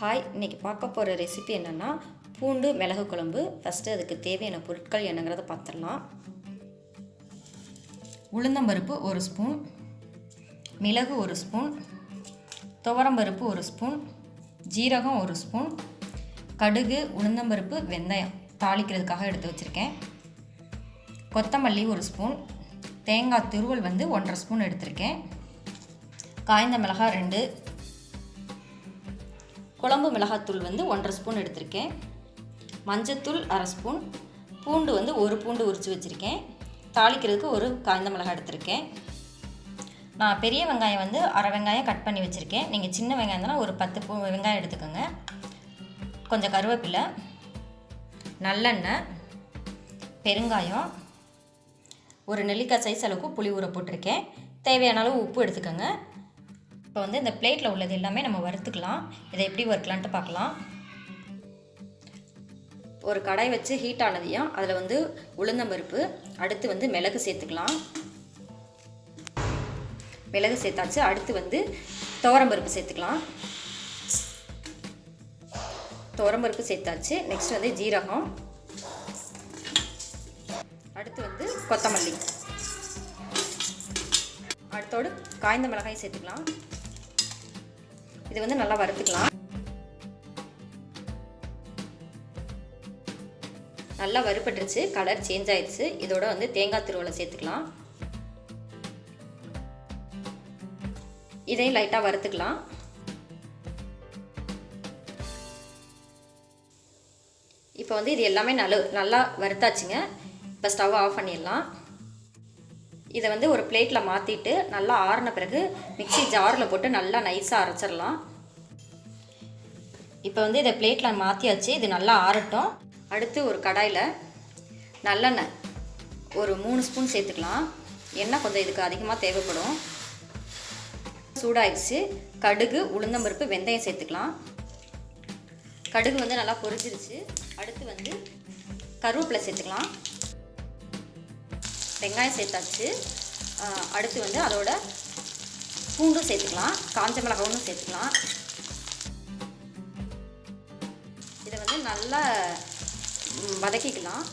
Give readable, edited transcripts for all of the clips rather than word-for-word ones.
Hi, இன்றைக்கி பார்க்க போகிற ரெசிபி என்னென்னா பூண்டு மிளகு குழம்பு. ஃபஸ்ட்டு அதுக்கு தேவையான பொருட்கள் என்னங்கிறத பார்த்துடலாம். உளுந்தம்பருப்பு 1 ஸ்பூன், மிளகு 1 ஸ்பூன், துவரம்பருப்பு 1 ஸ்பூன், ஜீரகம் 1 ஸ்பூன், கடுகு, உளுந்தம்பருப்பு, வெந்தயம் தாளிக்கிறதுக்காக எடுத்து வச்சுருக்கேன். கொத்தமல்லி 1 ஸ்பூன், தேங்காய் துருவல் 1.5 ஸ்பூன் எடுத்திருக்கேன். காய்ந்த மிளகாய் 2, குழம்பு மிளகாத்தூள் 1.5 ஸ்பூன் எடுத்திருக்கேன். மஞ்சத்தூள் 1/2 ஸ்பூன், பூண்டு 1 பூண்டு உரித்து வச்சுருக்கேன். தாளிக்கிறதுக்கு ஒரு காய்ந்த மிளகாய் எடுத்திருக்கேன். நான் பெரிய வெங்காயம் 1/2 வெங்காயம் கட் பண்ணி வச்சுருக்கேன். நீங்கள் சின்ன வெங்காயம் இருந்தால் ஒரு 10 வெங்காயம் எடுத்துக்கோங்க. கொஞ்சம் கருவேப்பிலை, நல்லெண்ணெய், பெருங்காயம், ஒரு நெல்லிக்காய் சைஸ் அளவுக்கு புளி ஊற போட்டிருக்கேன். தேவையான அளவு உப்பு எடுத்துக்கோங்க. இப்போ இந்த பிளேட்டில் உள்ளது எல்லாமே நம்ம வறுத்துக்கலாம். இதை எப்படி வறுக்கலான்ட்டு பார்க்கலாம். ஒரு கடாய் வச்சு ஹீட் ஆனதையும் அதில் உளுந்தம்பருப்பு, அடுத்து மிளகு சேர்த்துக்கலாம். மிளகு சேர்த்தாச்சு. அடுத்து துவரம்பருப்பு சேர்த்துக்கலாம். துவரம்பருப்பு சேர்த்தாச்சு. நெக்ஸ்ட் ஜீரகம், அடுத்து கொத்தமல்லி, அடுத்தோடு காய்ந்த மிளகாய் சேர்த்துக்கலாம். இது நல்லா வறுத்துக்கலாம். நல்லா வறுபட்டுருச்சு, கலர் சேஞ்ச் ஆயிடுச்சு. இதோட தேங்காய் துருவலை சேர்த்துக்கலாம். இதையும் லைட்டாக வறுத்துக்கலாம். இப்போ இது எல்லாமே நல்லா வறுத்தாச்சுங்க. இப்போ ஸ்டவ் ஆஃப் பண்ணிடலாம். இதை ஒரு பிளேட்டில் மாற்றிட்டு நல்லா ஆறின பிறகு மிக்ஸி ஜாரில் போட்டு நல்லா நைஸாக அரைச்சிடலாம். இப்போ இதை பிளேட்டில் மாற்றியாச்சு. இது நல்லா ஆறட்டும். அடுத்து ஒரு கடாயில் நல்லெண்ணெய் ஒரு 3 ஸ்பூன் சேர்த்துக்கலாம். எண்ணெய் கொஞ்சம் இதுக்கு அதிகமாக தேவைப்படும். சூடாகிடுச்சு. கடுகு, உளுந்தம்பருப்பு, வெந்தயம் சேர்த்துக்கலாம். கடுகு நல்லா பொரிச்சிருச்சு. அடுத்து கருவேப்பிலை சேர்த்துக்கலாம். வெங்காயம் சேர்த்தாச்சு. அடுத்து அதோட பூண்டும் சேர்த்துக்கலாம். காஞ்ச மிளகாயும் சேர்த்துக்கலாம். இதை நல்லா வதக்கிக்கலாம்.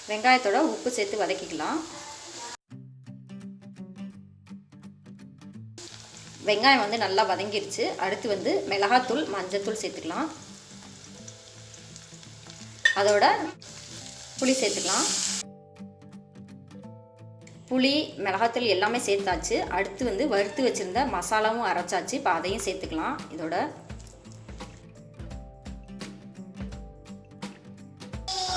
வெங்காயத்தோட உப்பு சேர்த்து வதக்கிக்கலாம். வெங்காயம் நல்லா வதங்கிருச்சு. அடுத்து மிளகாத்தூள், மஞ்சத்தூள் சேர்த்துக்கலாம். அதோட புளி சேர்த்துக்கலாம். புளி, மிளகாத்தூள் எல்லாமே சேர்த்தாச்சு. அடுத்து வறுத்து வச்சுருந்த மசாலாவும் அரைச்சாச்சு. இப்போ அதையும் சேர்த்துக்கலாம். இதோட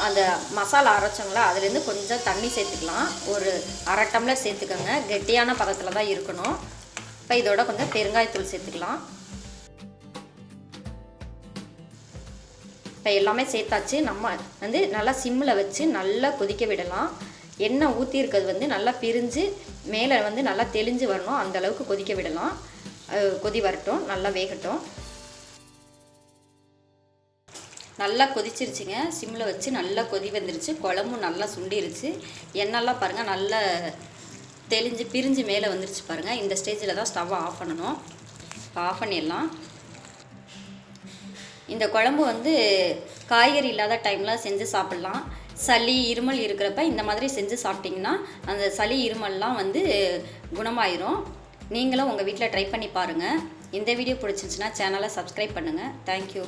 அந்த மசாலா அரைச்சோங்களா, அதுலேருந்து கொஞ்சம் தண்ணி சேர்த்துக்கலாம். ஒரு 1/2 டம்ளர் சேர்த்துக்கோங்க. கெட்டியான பதத்தில் தான் இருக்கணும். இப்போ இதோட கொஞ்சம் பெருங்காயத்தூள் சேர்த்துக்கலாம். இப்போ எல்லாமே சேர்த்தாச்சு. நம்ம நல்லா சிம்மில் வச்சு நல்லா கொதிக்க விடலாம். எண்ணெய் ஊற்றி இருக்கிறது நல்லா பிரிஞ்சு மேலே நல்லா தெளிஞ்சு வரணும். அந்த அளவுக்கு கொதிக்க விடலாம். கொதி வரட்டும், நல்லா வேகட்டும். நல்லா கொதிச்சிருச்சுங்க. சிம்மில் வச்சு நல்லா கொதி வந்துருச்சு. குழம்பும் நல்லா சுண்டிருச்சு. எண்ணெய்லாம் பாருங்கள் நல்லா தெளிஞ்சு பிரிஞ்சு மேலே வந்துருச்சு பாருங்கள். இந்த ஸ்டேஜில் தான் ஸ்டவ்வை ஆஃப் பண்ணணும். ஆஃப் பண்ணிடலாம். இந்த குழம்பு காய்கறி இல்லாத டைமில் செஞ்சு சாப்பிட்லாம். சளி, இருமல் இருக்கிறப்ப இந்த மாதிரி செஞ்சு சாப்பிட்டிங்கன்னா அந்த சளி, இருமல்லாம் குணமாயிரும். நீங்களும் உங்கள் வீட்டில் ட்ரை பண்ணி பாருங்கள். இந்த வீடியோ பிடிச்சிருந்துச்சுன்னா சேனலை சப்ஸ்கிரைப் பண்ணுங்கள். தேங்க்யூ.